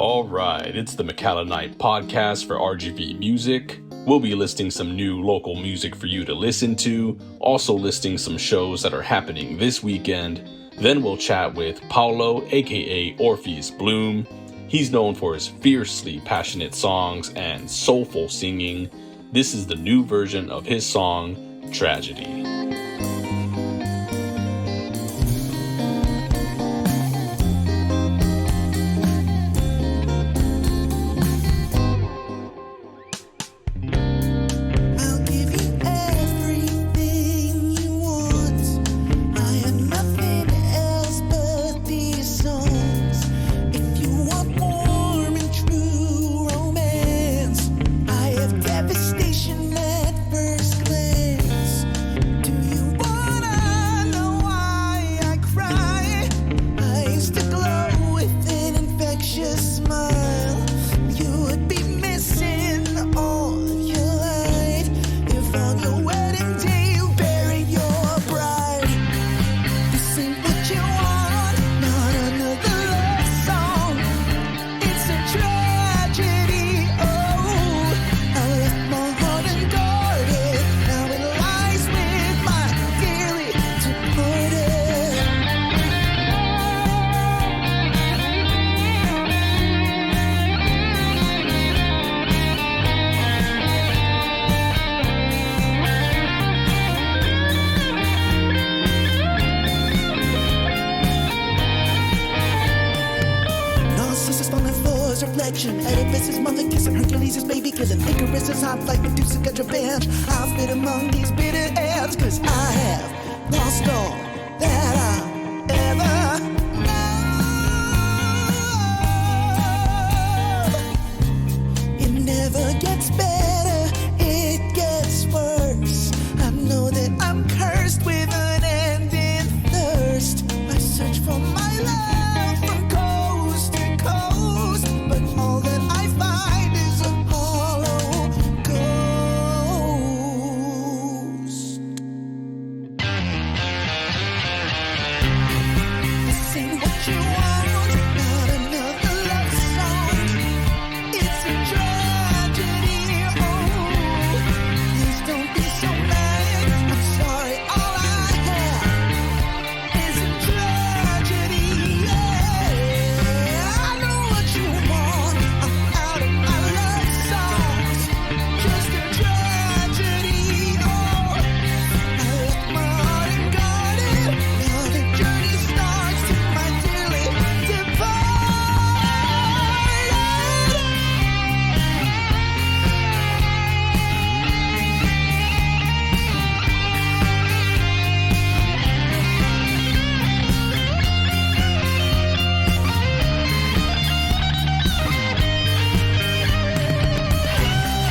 All right, it's the McCalla Night podcast for RGV Music. We'll be listing some new local music for you to listen to, also listing some shows that are happening this weekend. Then we'll chat with Paulo, aka Orpheus Bloom. He's known for his fiercely passionate songs and soulful singing. This is the new version of his song, Tragedy. Oedipus is mother kissing, Hercules is baby killing, Icarus is hot like Medusa got revenge. I'll spit among these bitter ends, cause I have lost all that I ever know. It never gets better, it gets worse. I know that I'm cursed with an ending thirst. I search for my love from coast to coast, but all that I find is a hollow ghost. This ain't what you want, not another love song. It's a tragedy, oh, please don't be so mad. I'm sorry, all I have is a tragedy, yeah. I know what you want, I'm out of my love songs. Just a tragedy, oh, I left my heart unguarded. Now the journey starts to my dearly departed.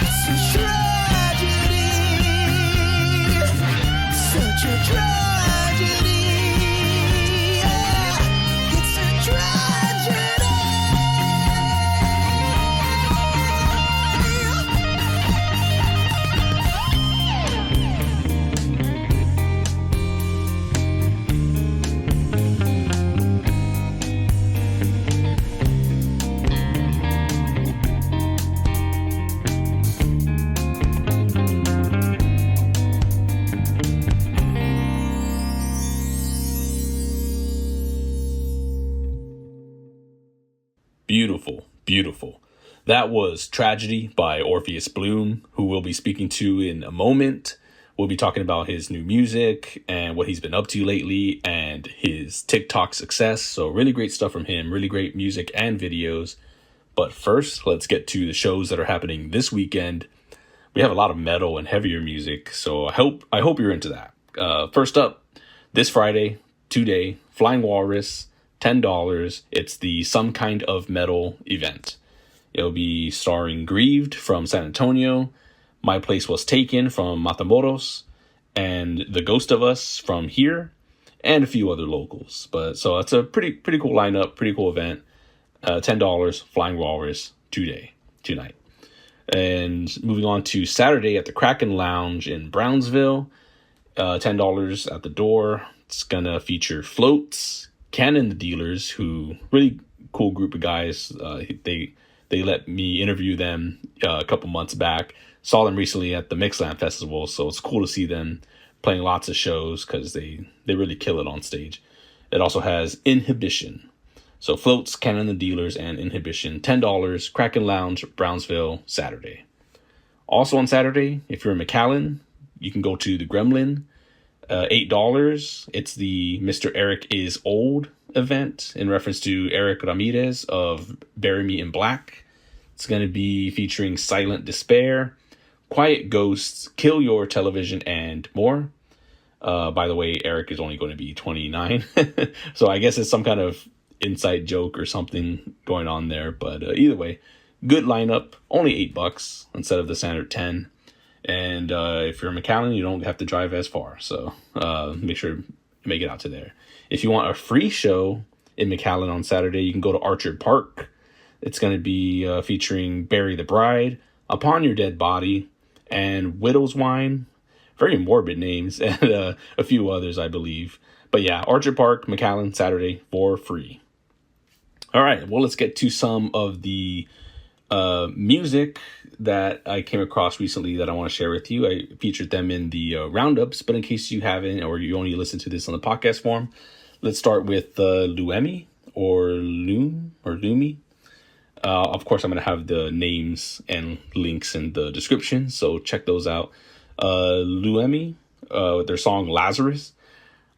It's a tragedy, such a tragedy, yeah. It's a tragedy. Beautiful, beautiful. That was Tragedy by Orpheus Bloom, who we'll be speaking to in a moment. We'll be talking about his new music and what he's been up to lately and his TikTok success. So really great stuff from him, really great music and videos. But first, let's get to the shows that are happening this weekend. We have a lot of metal and heavier music, so I hope you're into that. First up, this Friday, today, Flying Walrus, $10. It's the Some Kind of Metal event. It'll be starring Grieved from San Antonio, My Place Was Taken from Matamoros, and The Ghost of Us from here, and a few other locals. But so it's a pretty cool lineup, pretty cool event. $10, Flying Walrus, tonight. And moving on to Saturday at the Kraken Lounge in Brownsville, $10 at the door. It's gonna feature Floats, Cannon the Dealers, who really cool group of guys. They let me interview them a couple months back. Saw them recently at the Mixland Festival, so it's cool to see them playing lots of shows because they really kill it on stage. It also has Inhibition. So Floats, Cannon the Dealers, and Inhibition, $10, Kraken Lounge, Brownsville, Saturday. Also on Saturday, if you're in McAllen, you can go to the Gremlin, $8. It's the Mr. Eric is Old event in reference to Eric Ramirez of Bury Me in Black. It's going to be featuring Silent Despair, Quiet Ghosts, Kill Your Television, and more. By the way, Eric is only going to be 29. So I guess it's some kind of inside joke or something going on there. But either way, good lineup. Only $8 instead of the standard 10. And if you're in McAllen, you don't have to drive as far. So make sure to make it out to there. If you want a free show in McAllen on Saturday, you can go to Orchard Park. It's going to be featuring Bury the Bride, Upon Your Dead Body, and Widow's Wine. Very morbid names, and a few others, I believe. But yeah, Orchard Park, McAllen, Saturday for free. All right, well, let's get to some of the music that I came across recently that I want to share with you. I featured them in the roundups, but in case you haven't or you only listen to this on the podcast form, let's start with Lueme or Lume. Of course, I'm going to have the names and links in the description, so check those out. Lueme, with their song Lazarus.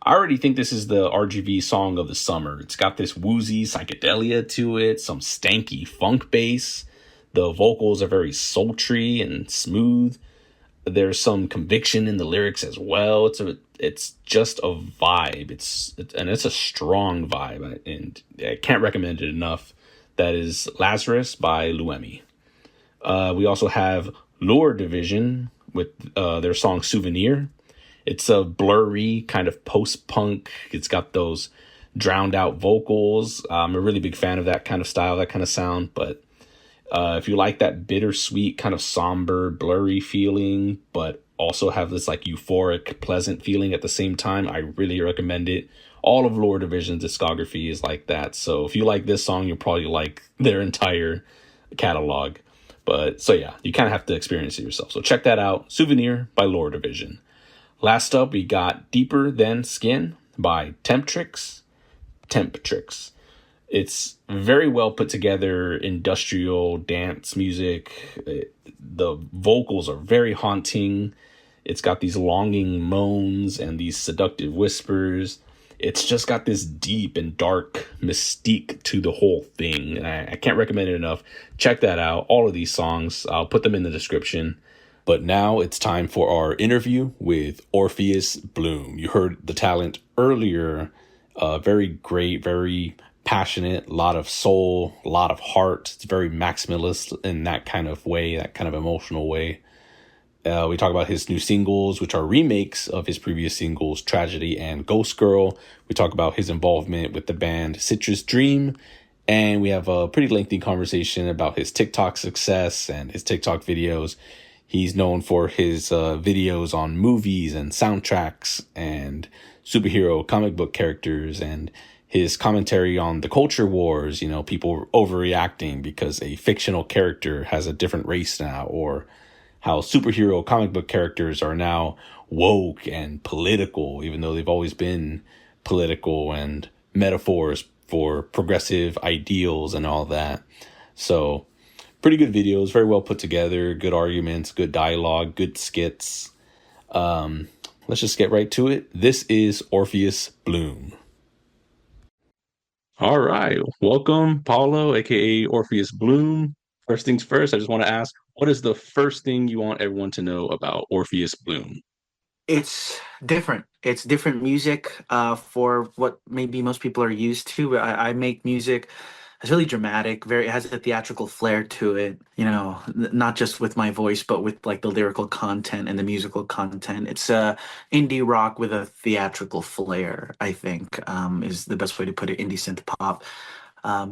I already think this is the RGV song of the summer. It's got this woozy psychedelia to it, some stanky funk bass. The vocals are very sultry and smooth. There's some conviction in the lyrics as well. It's just a vibe. It's a strong vibe, and I can't recommend it enough. That is Lazarus by Lueme. We also have Lure Division with their song Souvenir. It's a blurry kind of post-punk. It's got those drowned out vocals. I'm a really big fan of that kind of style, that kind of sound. But if you like that bittersweet kind of somber, blurry feeling, but also have this like euphoric, pleasant feeling at the same time, I really recommend it. All of Lore Division's discography is like that. So if you like this song, you'll probably like their entire catalog. But so yeah, you kind of have to experience it yourself. So check that out. Souvenir by Lore Division. Last up, we got Deeper Than Skin by Temptrix. It's very well put together industrial dance music. The vocals are very haunting. It's got these longing moans and these seductive whispers. It's just got this deep and dark mystique to the whole thing. And I can't recommend it enough. Check that out. All of these songs, I'll put them in the description. But now it's time for our interview with Orpheus Bloom. You heard the talent earlier. Very great, very passionate, a lot of soul, a lot of heart. It's very maximalist in that kind of way, that kind of emotional way. We talk about his new singles, which are remakes of his previous singles, Tragedy and Ghostgirl. We talk about his involvement with the band Citrus Dream. And we have a pretty lengthy conversation about his TikTok success and his TikTok videos. He's known for his videos on movies and soundtracks and superhero comic book characters, and his commentary on the culture wars, people overreacting because a fictional character has a different race now, or how superhero comic book characters are now woke and political, even though they've always been political and metaphors for progressive ideals and all that. So pretty good videos, very well put together, good arguments, good dialogue, good skits. Let's just get right to it. This is Orpheus Bloom. All right. Welcome, Paulo, aka Orpheus Bloom. First things first, I just want to ask, what is the first thing you want everyone to know about Orpheus Bloom? It's different. It's different music for what maybe most people are used to. I make music. It's really dramatic. It has a theatrical flair to it. Not just with my voice, but with like the lyrical content and the musical content. It's indie rock with a theatrical flair, I think, is the best way to put it. Indie synth pop.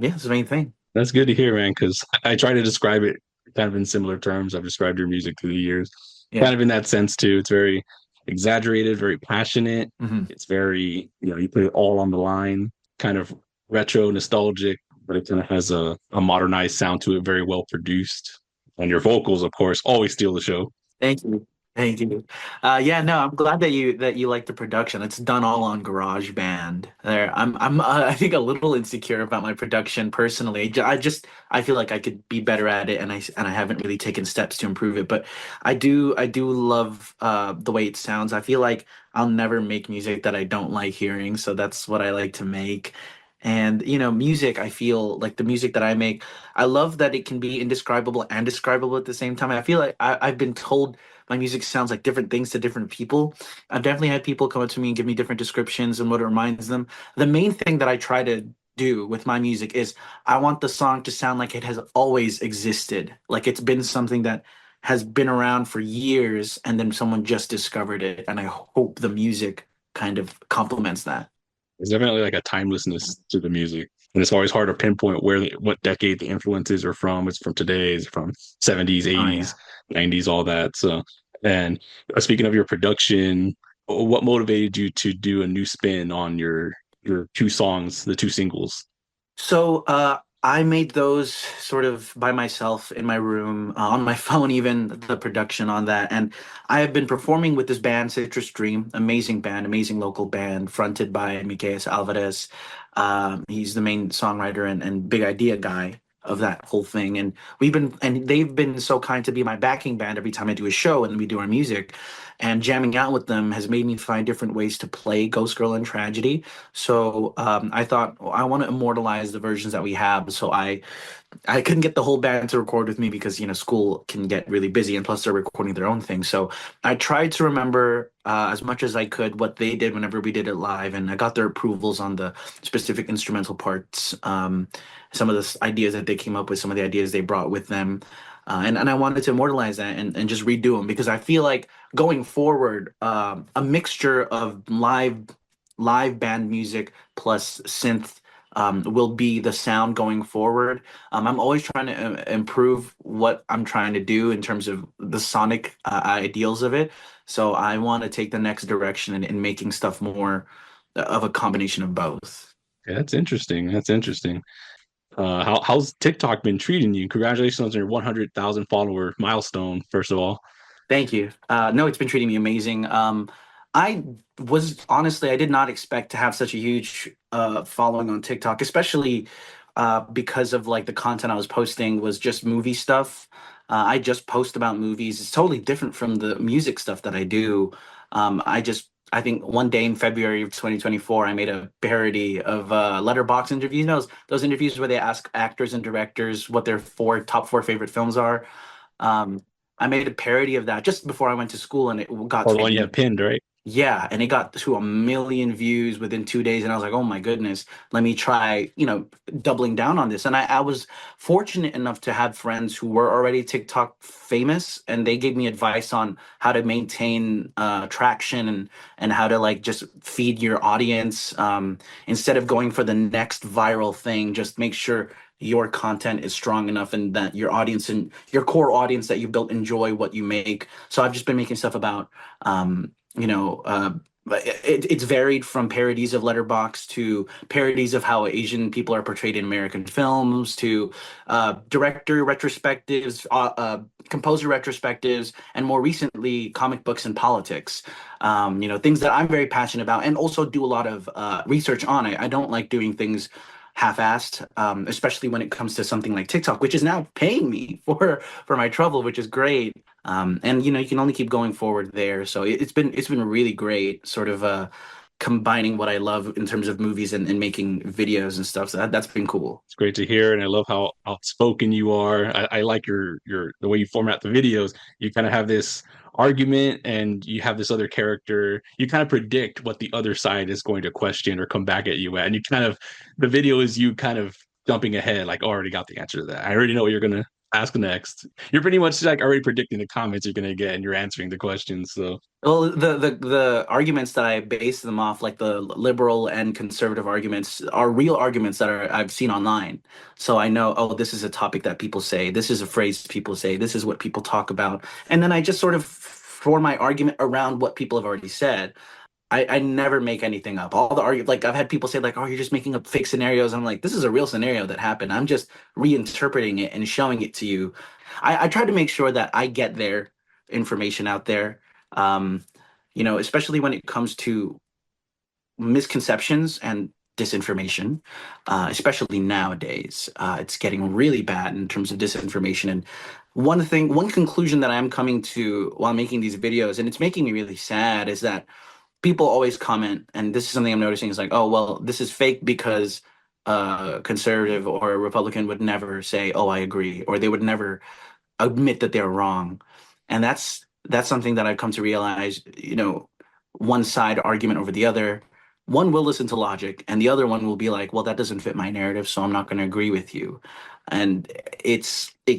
It's the main thing. That's good to hear, man, because I try to describe it kind of in similar terms. I've described your music through the years. Yeah. Kind of in that sense, too. It's very exaggerated, very passionate. Mm-hmm. It's very, you put it all on the line, kind of retro, nostalgic, but it kind of has a modernized sound to it, very well produced. And your vocals, of course, always steal the show. Thank you. Thank you. Yeah, no, I'm glad that you like the production. It's done all on GarageBand. There, I think a little insecure about my production personally. I feel like I could be better at it, and I haven't really taken steps to improve it. But I do love the way it sounds. I feel like I'll never make music that I don't like hearing, so that's what I like to make. And music, I feel like the music that I make, I love that it can be indescribable and describable at the same time. I feel like I've been told my music sounds like different things to different people. I've definitely had people come up to me and give me different descriptions and what it reminds them. The main thing that I try to do with my music is I want the song to sound like it has always existed, like it's been something that has been around for years and then someone just discovered it. And I hope the music kind of complements that. There's definitely like a timelessness to the music. And it's always hard to pinpoint what decade the influences are from. It's from today's, from 70s, Oh yeah. 80s, 90s, all that. So, and speaking of your production, what motivated you to do a new spin on your two songs, the two singles? So I made those sort of by myself in my room, on my phone, even the production on that. And I have been performing with this band, Citrus Dream, amazing band, amazing local band, fronted by Miguel Alvarez. He's the main songwriter and big idea guy of that whole thing. And they've been so kind to be my backing band every time I do a show and we do our music. And jamming out with them has made me find different ways to play Ghost Girl and Tragedy. So I thought, well, I want to immortalize the versions that we have. So I couldn't get the whole band to record with me because school can get really busy, and plus they're recording their own thing. So I tried to remember as much as I could what they did whenever we did it live, and I got their approvals on the specific instrumental parts. Some of the ideas that they came up with, some of the ideas they brought with them. And I wanted to immortalize that and just redo them because I feel like going forward, a mixture of live band music plus synth will be the sound going forward. I'm always trying to improve what I'm trying to do in terms of the sonic ideals of it. So I want to take the next direction in making stuff more of a combination of both. Yeah, that's interesting. That's interesting. How's TikTok been treating you? Congratulations on your 100,000 follower milestone, first of all. Thank you. No, it's been treating me amazing. I was honestly, I did not expect to have such a huge following on TikTok, especially because of like the content I was posting was just movie stuff. I just post about movies. It's totally different from the music stuff that I do. I think one day in February of 2024, I made a parody of Letterbox interviews. Those interviews where they ask actors and directors what their top four favorite films are. I made a parody of that just before I went to school, and it got Or to the one you have pinned, right? yeah, and it got to 1 million views within 2 days, and I was like, "Oh my goodness, let me try, doubling down on this." And I was fortunate enough to have friends who were already TikTok famous, and they gave me advice on how to maintain traction and how to like just feed your audience. Instead of going for the next viral thing, just make sure your content is strong enough and that your audience and your core audience that you built enjoy what you make. So I've just been making stuff about you know, uh, it's varied from parodies of Letterbox to parodies of how Asian people are portrayed in American films to director retrospectives, composer retrospectives, and more recently, comic books and politics. Things that I'm very passionate about and also do a lot of research on it. I don't like doing things half-assed, especially when it comes to something like TikTok, which is now paying me for my trouble, which is great. And you can only keep going forward there. So it's been really great, sort of combining what I love in terms of movies and making videos and stuff. So that's been cool. It's great to hear, and I love how outspoken you are. I like your the way you format the videos. You kind of have this argument, and you have this other character. You kind of predict what the other side is going to question or come back at you at, and you kind of the video is you kind of jumping ahead, like, oh, I already got the answer to that. I already know what you're gonna ask next. You're pretty much like already predicting the comments you're gonna get, and you're answering the questions. So Well, the arguments that I base them off, like the liberal and conservative arguments, are real arguments that I've seen online. So I know, oh, this is a topic that people say, this is a phrase people say, this is what people talk about, and then I just sort of form my argument around what people have already said. I never make anything up. All the argue like I've had people say like, "Oh, you're just making up fake scenarios." I'm like, "This is a real scenario that happened. I'm just reinterpreting it and showing it to you." I try to make sure that I get their information out there. Um, especially when it comes to misconceptions and disinformation, especially nowadays. It's getting really bad in terms of disinformation. And one conclusion that I'm coming to while making these videos, and it's making me really sad, is that people always comment, and this is something I'm noticing, is like, oh, well, this is fake because a conservative or a Republican would never say, oh, I agree, or they would never admit that they're wrong. And that's something that I've come to realize, one side argument over the other. One will listen to logic and the other one will be like, well, that doesn't fit my narrative, so I'm not going to agree with you. And it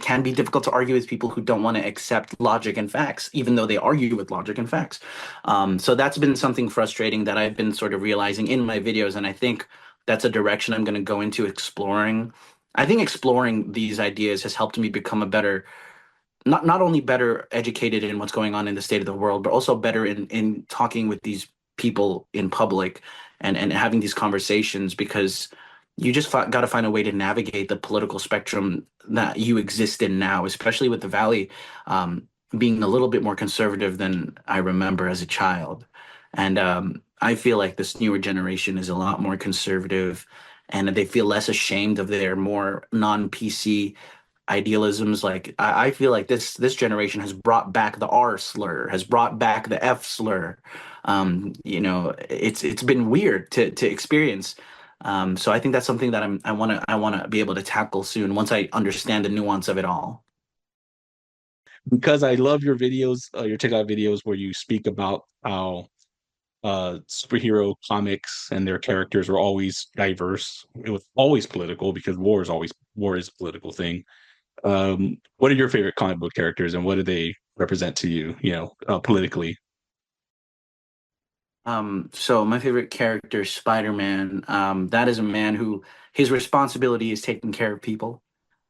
can be difficult to argue with people who don't want to accept logic and facts, even though they argue with logic and facts. So that's been something frustrating that I've been sort of realizing in my videos, and I think that's a direction I'm going to go into exploring. I think exploring these ideas has helped me become a better, not only better educated in what's going on in the state of the world, but also better in talking with these people in public and having these conversations, because you just got to find a way to navigate the political spectrum that you exist in now, especially with the Valley being a little bit more conservative than I remember as a child. And I feel like this newer generation is a lot more conservative, and they feel less ashamed of their more non-PC idealisms. Like I feel like this generation has brought back the R slur, has brought back the F slur. It's been weird to experience. So I think that's something that I want to be able to tackle soon once I understand the nuance of it all. Because I love your videos, your TikTok videos where you speak about how superhero comics and their characters were always diverse. It was always political because war is a political thing. What are your favorite comic book characters and what do they represent to you, politically? So my favorite character, Spider-Man. That is a man who his responsibility is taking care of people.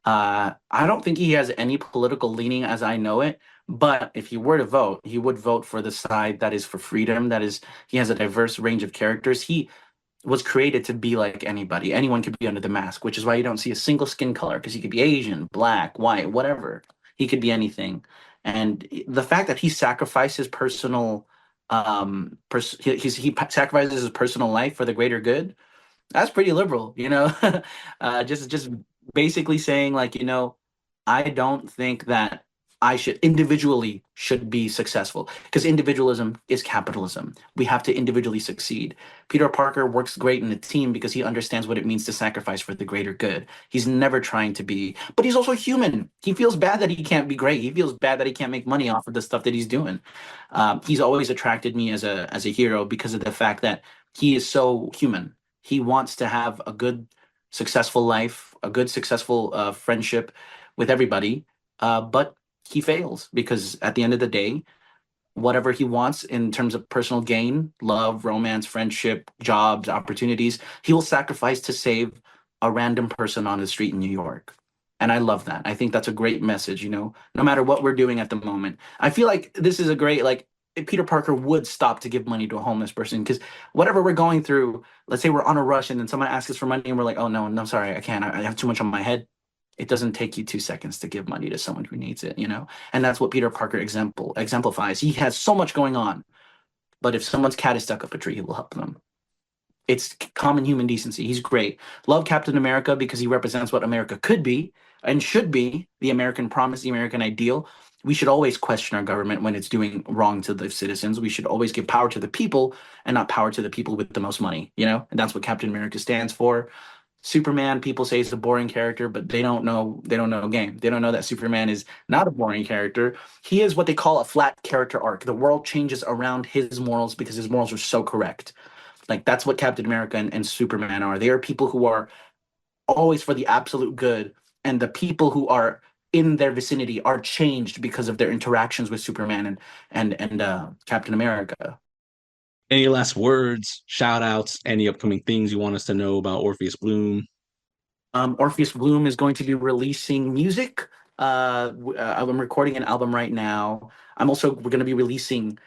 I don't think he has any political leaning as I know it, but if he were to vote, he would vote for the side that is for freedom. That is, he has a diverse range of characters. He was created to be like anybody. Anyone could be under the mask, which is why you don't see a single skin color, because he could be Asian, black, white, whatever. He could be anything. And the fact that he sacrificed his personal he sacrifices his personal life for the greater good, that's pretty liberal, just basically saying like, I don't think that I should individually should be successful, because individualism is capitalism. We have to individually succeed. Peter Parker works great in a team because he understands what it means to sacrifice for the greater good. He's never trying to be, but he's also human. He feels bad that he can't be great. He feels bad that he can't make money off of the stuff that he's doing. He's always attracted me as a hero because of the fact that he is so human. He wants to have a good, successful life, a good, successful friendship with everybody, but he fails because at the end of the day, whatever he wants in terms of personal gain, love, romance, friendship, jobs, opportunities, he will sacrifice to save a random person on the street in New York. And I love that. I think that's a great message, no matter what we're doing at the moment. I feel like this is a great, like, if Peter Parker would stop to give money to a homeless person, because whatever we're going through, let's say we're on a rush and then someone asks us for money and we're like, oh, no, no, sorry, I can't. I have too much on my head. It doesn't take you 2 seconds to give money to someone who needs it. And that's what Peter Parker exemplifies. He has so much going on, but if someone's cat is stuck up a tree, he will help them. It's common human decency. He's great. Love Captain America because he represents what America could be and should be, the American promise, the American ideal. We should always question our government when it's doing wrong to the citizens. We should always give power to the people and not power to the people with the most money. And that's what Captain America stands for. Superman, people say he's a boring character, but they don't know game. They don't know that Superman is not a boring character. He is what they call a flat character arc. The world changes around his morals because his morals are so correct. Like that's what Captain America and Superman are. They are people who are always for the absolute good, and the people who are in their vicinity are changed because of their interactions with Superman and Captain America. Any last words, shout outs, any upcoming things you want us to know about Orpheus Bloom? Orpheus Bloom is going to be releasing music. I'm recording an album right now. We're going to be releasing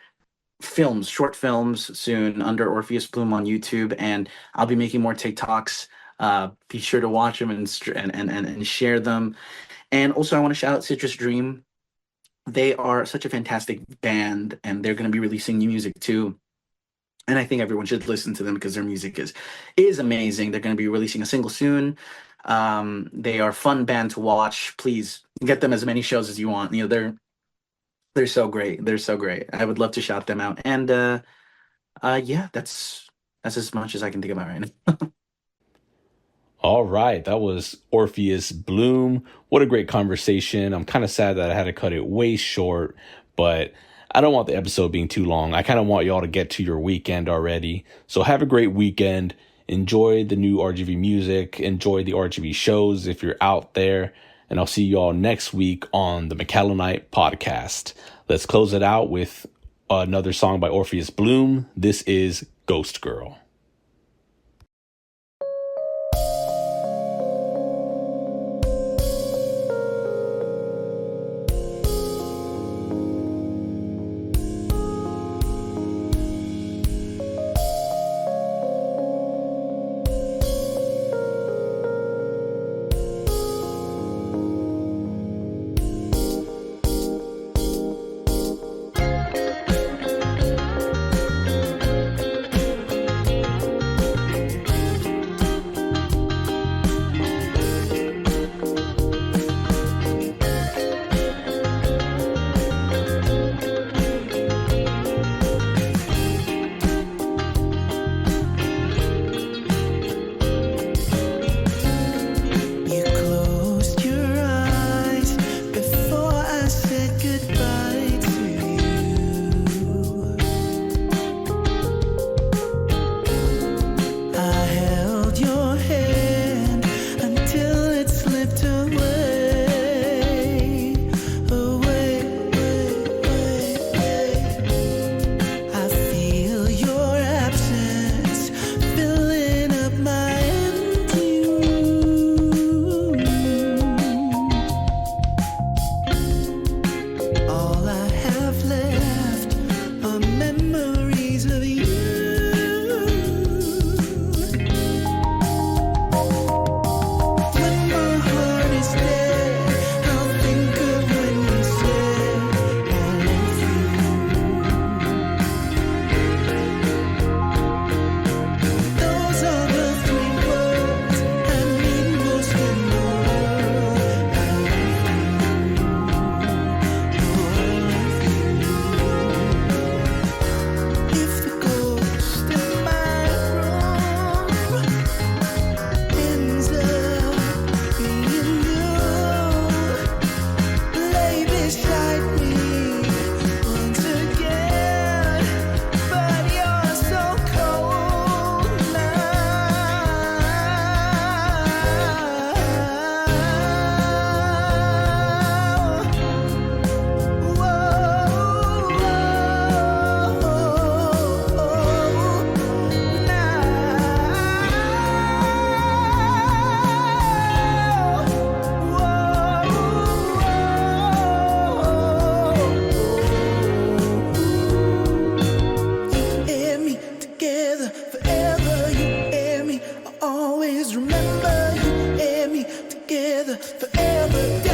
films, short films soon under Orpheus Bloom on YouTube, and I'll be making more TikToks. Be sure to watch them and share them. And also, I want to shout out Citrus Dream. They are such a fantastic band, and they're going to be releasing new music too. And I think everyone should listen to them because their music is amazing. They're going to be releasing a single soon. They are a fun band to watch. Please get them as many shows as you want. They're so great. They're so great. I would love to shout them out. And yeah, that's as much as I can think about right now. All right, that was Orpheus Bloom. What a great conversation. I'm kind of sad that I had to cut it way short, but I don't want the episode being too long. I kind of want y'all to get to your weekend already. So have a great weekend. Enjoy the new RGV music. Enjoy the RGV shows if you're out there. And I'll see y'all next week on the McCallumite podcast. Let's close it out with another song by Orpheus Bloom. This is Ghostgirl. Always remember you and me together forever.